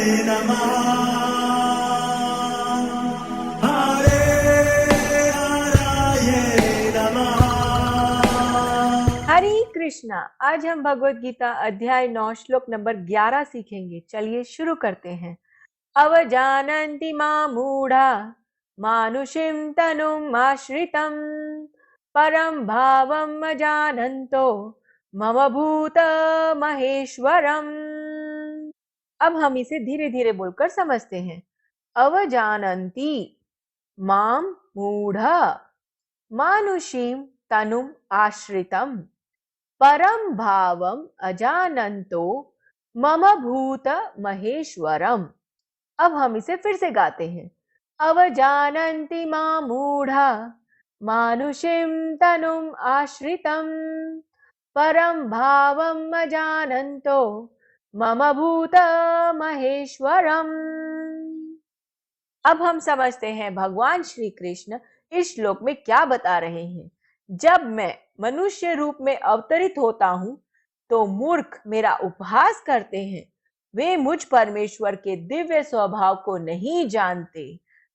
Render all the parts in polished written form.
नमः। हरे हराये नमः। हरे कृष्णा। आज हम भगवत गीता अध्याय 9 श्लोक नंबर 11 सीखेंगे। चलिए शुरू करते हैं। अवजानन्ति मामूढ़ा मानुषीं तनुम् आश्रितं परं भावम् अजानन्तो मम भूत महेश्वरम्। अब हम इसे धीरे धीरे बोलकर समझते हैं। अवजानन्ति माम मूढ़ मानुषीं तनुम् आश्रितं परम भावम अजानन्तो मम भूत महेश्वरम। अब हम इसे फिर से गाते हैं। अवजानन्ति मां मूढ़ा मानुषीं तनुम् आश्रितं परम भावम अजानन्तो मम भूत महेश्वरम। अब हम समझते हैं भगवान श्री कृष्ण इस श्लोक में क्या बता रहे हैं। जब मैं मनुष्य रूप में अवतरित होता हूं तो मूर्ख मेरा उपहास करते हैं। वे मुझ परमेश्वर के दिव्य स्वभाव को नहीं जानते।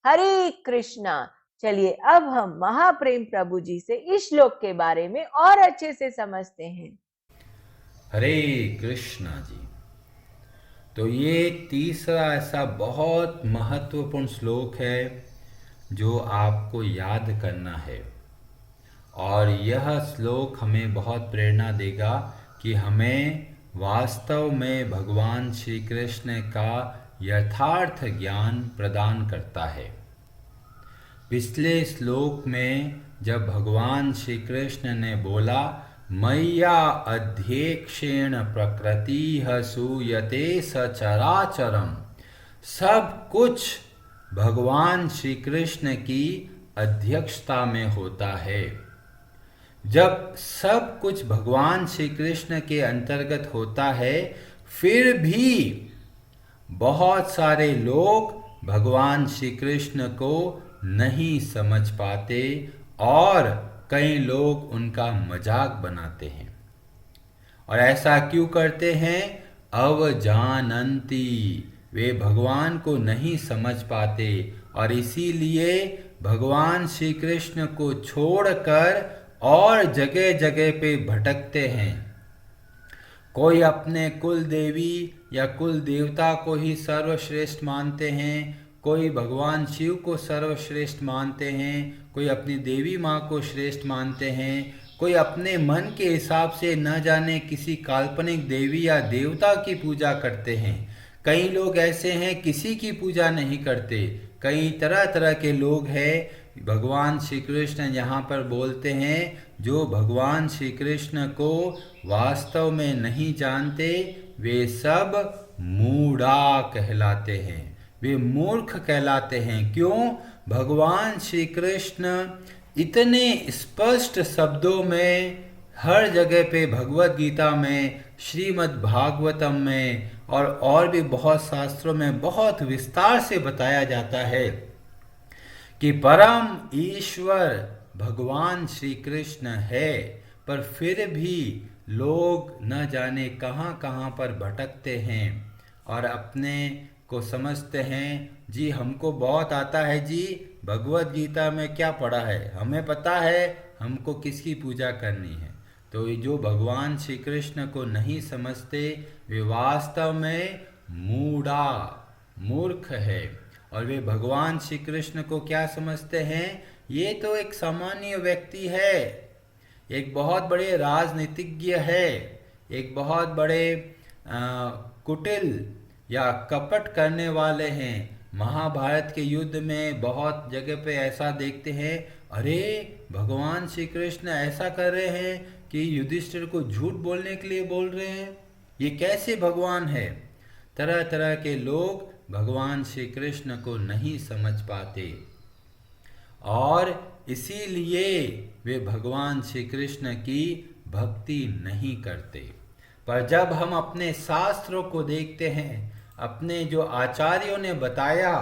हरे कृष्णा। चलिए अब हम महाप्रेम प्रभु जी से इस श्लोक के बारे में और अच्छे से समझते हैं। हरे कृष्णा जी। तो ये तीसरा ऐसा बहुत महत्वपूर्ण श्लोक है जो आपको याद करना है, और यह श्लोक हमें बहुत प्रेरणा देगा कि हमें वास्तव में भगवान श्री कृष्ण का यथार्थ ज्ञान प्रदान करता है। पिछले श्लोक में जब भगवान श्री कृष्ण ने बोला मय्या अध्यक्षेण प्रकृति सूयते सचराचरम, सब कुछ भगवान श्री कृष्ण की अध्यक्षता में होता है। जब सब कुछ भगवान श्री कृष्ण के अंतर्गत होता है, फिर भी बहुत सारे लोग भगवान श्री कृष्ण को नहीं समझ पाते और कई लोग उनका मजाक बनाते हैं। और ऐसा क्यों करते हैं? अवजानन्ति, वे भगवान को नहीं समझ पाते और इसीलिए भगवान श्री कृष्ण को छोड़कर और जगह जगह पे भटकते हैं। कोई अपने कुल देवी या कुल देवता को ही सर्वश्रेष्ठ मानते हैं, कोई भगवान शिव को सर्वश्रेष्ठ मानते हैं, कोई अपनी देवी माँ को श्रेष्ठ मानते हैं, कोई अपने मन के हिसाब से न जाने किसी काल्पनिक देवी या देवता की पूजा करते हैं। कई लोग ऐसे हैं किसी की पूजा नहीं करते। कई तरह तरह के लोग हैं। भगवान श्री कृष्ण यहाँ पर बोलते हैं जो भगवान श्री कृष्ण को वास्तव में नहीं जानते वे सब मूढ़ा कहलाते हैं, वे मूर्ख कहलाते हैं। क्यों? भगवान श्री कृष्ण इतने स्पष्ट शब्दों में हर जगह पे भगवत गीता में, श्रीमद् भागवतम में और भी बहुत शास्त्रों में बहुत विस्तार से बताया जाता है कि परम ईश्वर भगवान श्री कृष्ण है। पर फिर भी लोग न जाने कहाँ कहाँ पर भटकते हैं और अपने को समझते हैं जी हमको बहुत आता है, जी भगवत गीता में क्या पढ़ा है, हमें पता है हमको किसकी पूजा करनी है। तो ये जो भगवान श्री कृष्ण को नहीं समझते वे वास्तव में मूर्ख है। और वे भगवान श्री कृष्ण को क्या समझते हैं? ये तो एक सामान्य व्यक्ति है, एक बहुत बड़े राजनीतिज्ञ है, एक बहुत बड़े कुटिल या कपट करने वाले हैं। महाभारत के युद्ध में बहुत जगह पे ऐसा देखते हैं, अरे भगवान श्री कृष्ण ऐसा कर रहे हैं कि युधिष्ठिर को झूठ बोलने के लिए बोल रहे हैं, ये कैसे भगवान है? तरह तरह के लोग भगवान श्री कृष्ण को नहीं समझ पाते और इसीलिए वे भगवान श्री कृष्ण की भक्ति नहीं करते। पर जब हम अपने शास्त्रों को देखते हैं, अपने जो आचार्यों ने बताया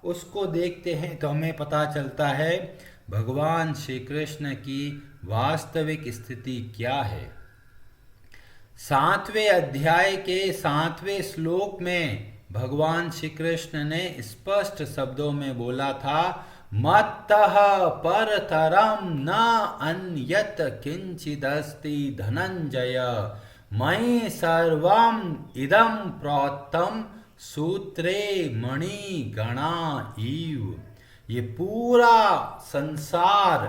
उसको देखते हैं, तो हमें पता चलता है भगवान श्री कृष्ण की वास्तविक स्थिति क्या है। 7वें अध्याय के 7वें श्लोक में भगवान श्री कृष्ण ने स्पष्ट शब्दों में बोला था, मत्तः परतरम न अन्यत किंचिदस्ति धनंजय मयि सर्वम इदं प्रोक्तम सूत्रे मणि गणा इव। ये पूरा संसार,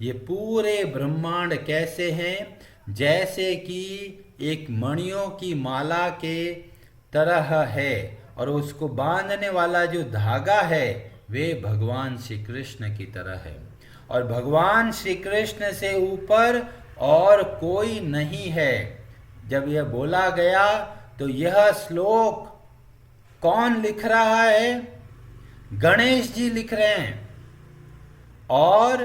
ये पूरे ब्रह्मांड कैसे हैं? जैसे कि एक मणियों की माला के तरह है, और उसको बांधने वाला जो धागा है वे भगवान श्री कृष्ण की तरह है, और भगवान श्री कृष्ण से ऊपर और कोई नहीं है। जब यह बोला गया तो यह श्लोक कौन लिख रहा है? गणेश जी लिख रहे हैं, और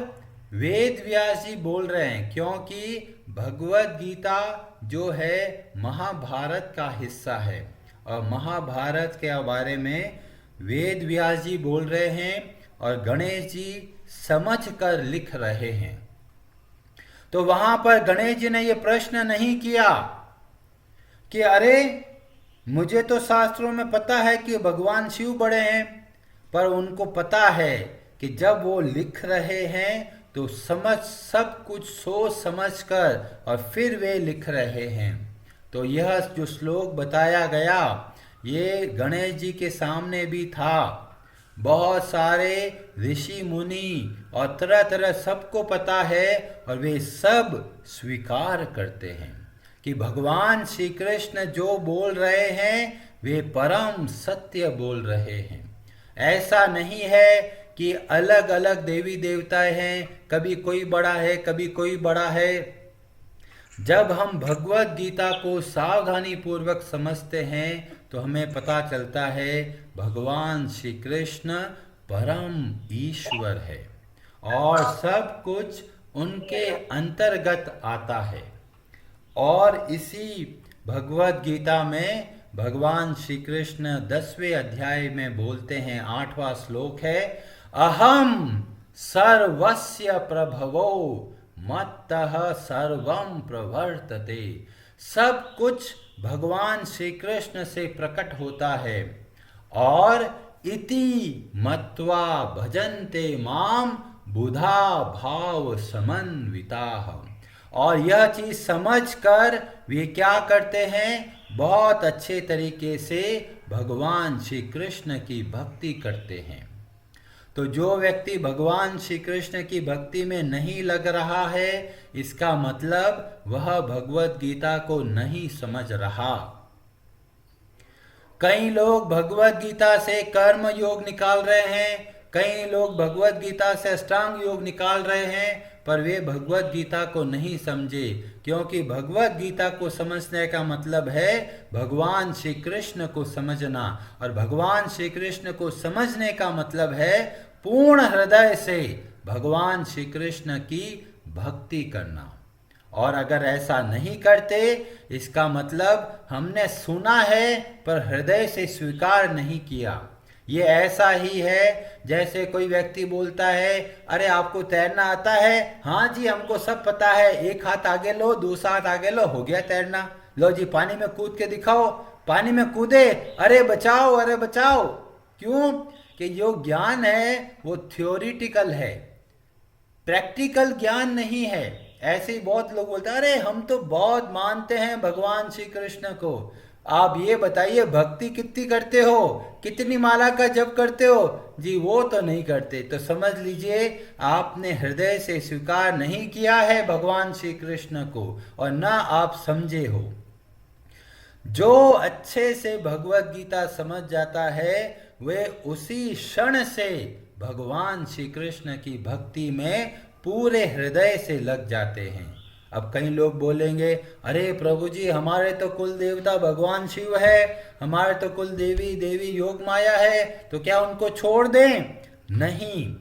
वेद व्यास जी बोल रहे हैं, क्योंकि भगवत गीता जो है महाभारत का हिस्सा है, और महाभारत के बारे में वेद व्यास जी बोल रहे हैं और गणेश जी समझ कर लिख रहे हैं। तो वहां पर गणेश जी ने यह प्रश्न नहीं किया कि अरे मुझे तो शास्त्रों में पता है कि भगवान शिव बड़े हैं, पर उनको पता है कि जब वो लिख रहे हैं तो सब कुछ सोच समझ कर और फिर वे लिख रहे हैं। तो यह जो श्लोक बताया गया ये गणेश जी के सामने भी था। बहुत सारे ऋषि मुनि और तरह तरह सबको पता है, और वे सब स्वीकार करते हैं कि भगवान श्री कृष्ण जो बोल रहे हैं वे परम सत्य बोल रहे हैं। ऐसा नहीं है कि अलग अलग देवी देवताएं हैं, कभी कोई बड़ा है कभी कोई बड़ा है। जब हम भगवत गीता को सावधानी पूर्वक समझते हैं तो हमें पता चलता है भगवान श्री कृष्ण परम ईश्वर है और सब कुछ उनके अंतर्गत आता है। और इसी भगवत गीता में भगवान श्री कृष्ण 10वें अध्याय में बोलते हैं, 8वां श्लोक है, अहम सर्वस्य प्रभवो मत्तः सर्वं प्रवर्तते। सब कुछ भगवान श्री कृष्ण से प्रकट होता है, और इति मत्वा भजन्ते माम बुधा भाव समन्विताः। और यह चीज समझकर वे क्या करते हैं? बहुत अच्छे तरीके से भगवान श्री कृष्ण की भक्ति करते हैं। तो जो व्यक्ति भगवान श्री कृष्ण की भक्ति में नहीं लग रहा है, इसका मतलब वह भगवत गीता को नहीं समझ रहा। कई लोग भगवत गीता से कर्म योग निकाल रहे हैं, कई लोग भगवत गीता से अष्टांग योग निकाल रहे हैं, पर वे भगवत गीता को नहीं समझे, क्योंकि भगवत गीता को समझने का मतलब है भगवान श्री कृष्ण को समझना, और भगवान श्री कृष्ण को समझने का मतलब है पूर्ण हृदय से भगवान श्री कृष्ण की भक्ति करना। और अगर ऐसा नहीं करते, इसका मतलब हमने सुना है पर हृदय से स्वीकार नहीं किया। ये ऐसा ही है जैसे कोई व्यक्ति बोलता है, अरे आपको तैरना आता है? हाँ जी हमको सब पता है, एक हाथ आगे लो, दूसरा हाथ आगे लो, हो गया तैरना। लो जी पानी में कूद के दिखाओ। पानी में कूदे, अरे बचाओ अरे बचाओ। क्यों? कि जो ज्ञान है वो थ्योरिटिकल है, प्रैक्टिकल ज्ञान नहीं है। ऐसे ही बहुत लोग बोलते हैं, अरे हम तो बहुत मानते हैं भगवान श्री कृष्ण को। आप ये बताइए भक्ति कितनी करते हो, कितनी माला का जप करते हो? जी वो तो नहीं करते। तो समझ लीजिए आपने हृदय से स्वीकार नहीं किया है भगवान श्री कृष्ण को, और ना आप समझे हो। जो अच्छे से भगवत गीता समझ जाता है वे उसी क्षण से भगवान श्री कृष्ण की भक्ति में पूरे हृदय से लग जाते हैं। अब कई लोग बोलेंगे, अरे प्रभु जी हमारे तो कुल देवता भगवान शिव है, हमारे तो कुल देवी देवी योग माया है, तो क्या उनको छोड़ दें? नहीं,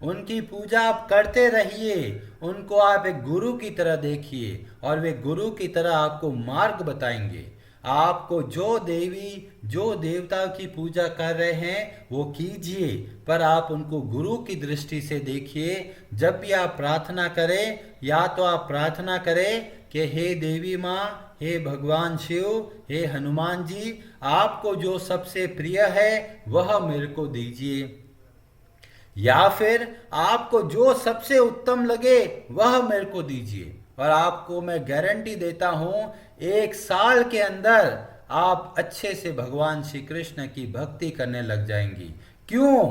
उनकी पूजा आप करते रहिए, उनको आप एक गुरु की तरह देखिए, और वे गुरु की तरह आपको मार्ग बताएंगे। आपको जो देवी जो देवता की पूजा कर रहे हैं वो कीजिए, पर आप उनको गुरु की दृष्टि से देखिए। जब भी आप प्रार्थना करें, या तो आप प्रार्थना करें कि हे देवी माँ, हे भगवान शिव, हे हनुमान जी, आपको जो सबसे प्रिय है वह मेरे को दीजिए, या फिर आपको जो सबसे उत्तम लगे वह मेरे को दीजिए। और आपको मैं गारंटी देता हूं 1 साल के अंदर आप अच्छे से भगवान श्री कृष्ण की भक्ति करने लग जाएंगी। क्यों?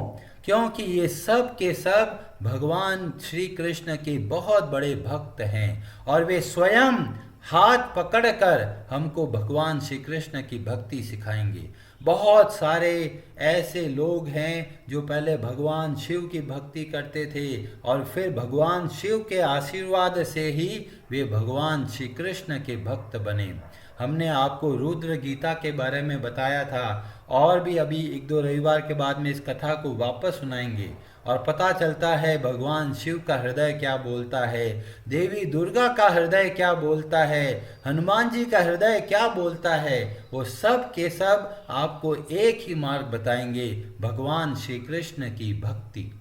क्योंकि ये सब के सब भगवान श्री कृष्ण के बहुत बड़े भक्त हैं और वे स्वयं हाथ पकड़कर हमको भगवान श्री कृष्ण की भक्ति सिखाएंगे। बहुत सारे ऐसे लोग हैं जो पहले भगवान शिव की भक्ति करते थे और फिर भगवान शिव के आशीर्वाद से ही वे भगवान श्री कृष्ण के भक्त बने। हमने आपको रुद्र गीता के बारे में बताया था और भी अभी 1-2 रविवार के बाद में इस कथा को वापस सुनाएंगे और पता चलता है भगवान शिव का हृदय क्या बोलता है, देवी दुर्गा का हृदय क्या बोलता है, हनुमान जी का हृदय क्या बोलता है। वो सब के सब आपको एक ही मार्ग बताएंगे, भगवान श्री कृष्ण की भक्ति।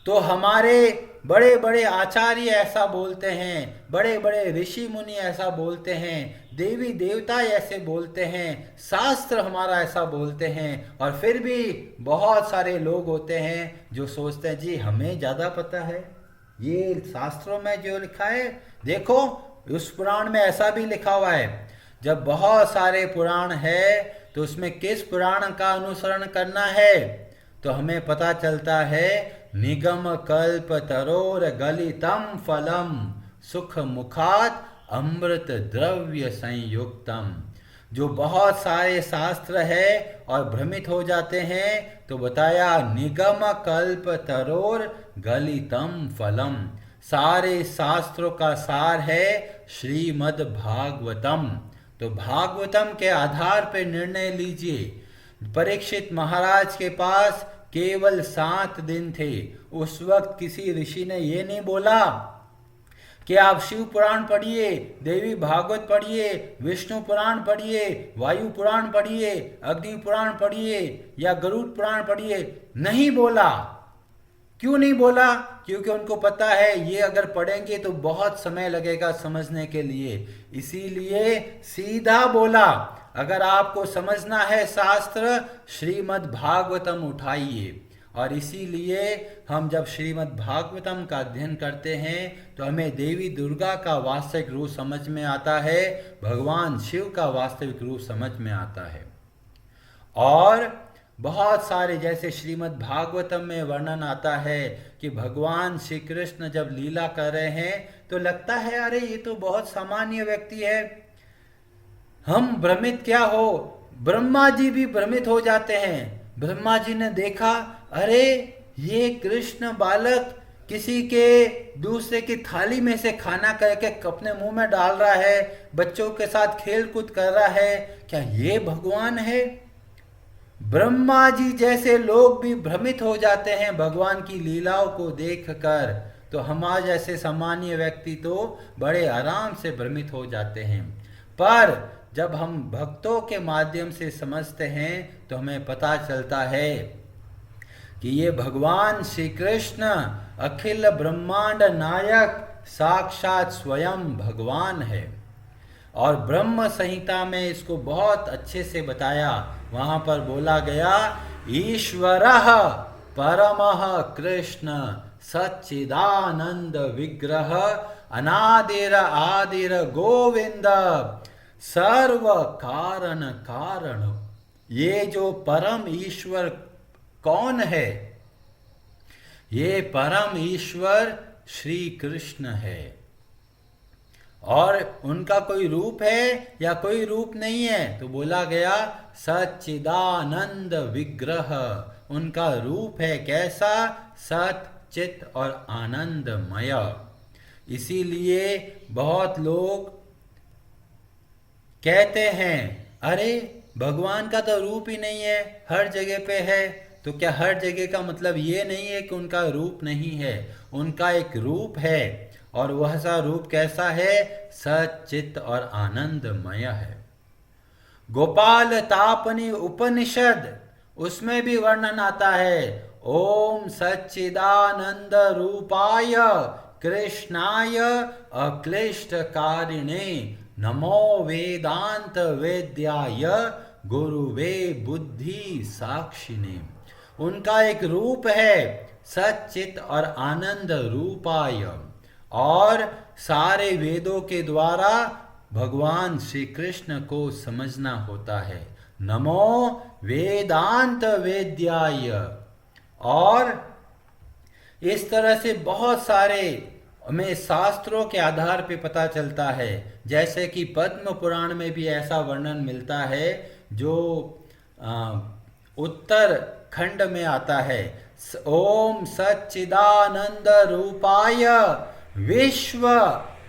तो हमारे बड़े बड़े आचार्य ऐसा बोलते हैं, बड़े बड़े ऋषि मुनि ऐसा बोलते हैं, देवी देवता ऐसे बोलते हैं, शास्त्र हमारा ऐसा बोलते हैं, और फिर भी बहुत सारे लोग होते हैं जो सोचते हैं जी हमें ज़्यादा पता है, ये शास्त्रों में जो लिखा है, देखो उस पुराण में ऐसा भी लिखा हुआ है। जब बहुत सारे पुराण है तो उसमें किस पुराण का अनुसरण करना है तो हमें पता चलता है निगम कल्प तरोर गलितम फलम सुख मुखात अमृत द्रव्य संयुक्तम। जो बहुत सारे शास्त्र है और भ्रमित हो जाते हैं तो बताया निगम कल्प तरोर गलितम फलम। सारे शास्त्रों का सार है श्रीमद् भागवतम। तो भागवतम के आधार पर निर्णय लीजिए। परीक्षित महाराज के पास केवल 7 दिन थे। उस वक्त किसी ऋषि ने ये नहीं बोला कि आप शिव पुराण पढ़िए, देवी भागवत पढ़िए, विष्णु पुराण पढ़िए, वायु पुराण पढ़िए, अग्नि पुराण पढ़िए या गरुड़ पुराण पढ़िए। नहीं बोला। क्यों नहीं बोला? क्योंकि उनको पता है ये अगर पढ़ेंगे तो बहुत समय लगेगा समझने के लिए, इसीलिए सीधा बोला अगर आपको समझना है शास्त्र श्रीमद् भागवतम उठाइए। और इसीलिए हम जब श्रीमद् भागवतम का अध्ययन करते हैं तो हमें देवी दुर्गा का वास्तविक रूप समझ में आता है, भगवान शिव का वास्तविक रूप समझ में आता है। और बहुत सारे जैसे श्रीमद् भागवतम में वर्णन आता है कि भगवान श्री कृष्ण जब लीला कर रहे हैं तो लगता है अरे ये तो बहुत सामान्य व्यक्ति है, हम भ्रमित क्या हो। ब्रह्मा जी भी भ्रमित हो जाते हैं। ब्रह्मा जी ने देखा अरे ये कृष्ण बालक किसी के दूसरे की थाली में से खाना करके अपने मुंह में डाल रहा है, बच्चों के साथ खेल कूद कर रहा है, क्या ये भगवान है? ब्रह्मा जी जैसे लोग भी भ्रमित हो जाते हैं भगवान की लीलाओं को देखकर, तो हमारे जैसे सामान्य व्यक्ति तो बड़े आराम से भ्रमित हो जाते हैं। पर जब हम भक्तों के माध्यम से समझते हैं तो हमें पता चलता है कि ये भगवान श्री कृष्ण अखिल ब्रह्मांड नायक साक्षात स्वयं भगवान है। और ब्रह्म संहिता में इसको बहुत अच्छे से बताया। वहां पर बोला गया ईश्वरः परमः कृष्ण सच्चिदानंद विग्रह अनादिर आदिर गोविंद सर्व कारण कारण। ये जो परम ईश्वर कौन है? ये परम ईश्वर श्री कृष्ण है। और उनका कोई रूप है या कोई रूप नहीं है? तो बोला गया सच्चिदानंद विग्रह। उनका रूप है कैसा? सत चित और आनंदमय। इसीलिए बहुत लोग कहते हैं अरे भगवान का तो रूप ही नहीं है, हर जगह पे है। तो क्या हर जगह का मतलब ये नहीं है कि उनका रूप नहीं है? उनका एक रूप है और वह सा रूप कैसा है? सच्चित और आनंदमय है। गोपाल तापनी उपनिषद उसमें भी वर्णन आता है ओम सच्चिदानंद रूपाय कृष्णाय अक्लिष्टकारिणे नमो वेदांत वेद्याय गुरुवे बुद्धि साक्षिणे। उनका एक रूप है सच्चित और आनंद रूपाय, और सारे वेदों के द्वारा भगवान श्री कृष्ण को समझना होता है। नमो वेदांत वेद्याय। और इस तरह से बहुत सारे हमें शास्त्रों के आधार पे पता चलता है, जैसे कि पद्म पुराण में भी ऐसा वर्णन मिलता है जो उत्तर खंड में आता है। ओम सच्चिदानंद रूपाय विश्व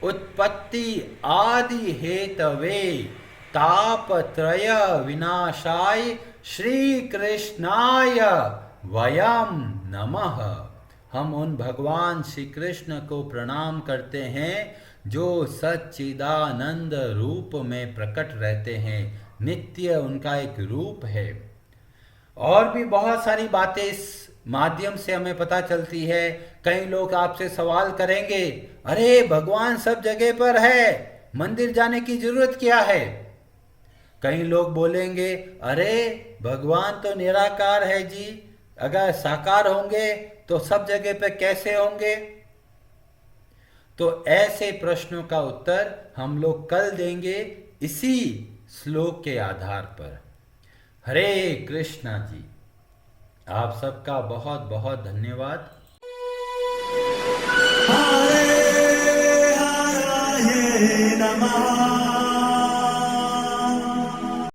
उत्पत्ति आदि हेतवे तापत्रय विनाशाय श्री कृष्णाय वयम नमः। हम उन भगवान श्री कृष्ण को प्रणाम करते हैं जो सच्चिदानंद रूप में प्रकट रहते हैं, नित्य उनका एक रूप है। और भी बहुत सारी बातें इस माध्यम से हमें पता चलती है। कई लोग आपसे सवाल करेंगे, अरे भगवान सब जगह पर है, मंदिर जाने की जरूरत क्या है? कई लोग बोलेंगे, अरे भगवान तो निराकार है जी, अगर साकार होंगे तो सब जगह पे कैसे होंगे? तो ऐसे प्रश्नों का उत्तर हम लोग कल देंगे इसी श्लोक के आधार पर। हरे कृष्णा जी, आप सबका बहुत बहुत धन्यवाद। हरे हरे नमः।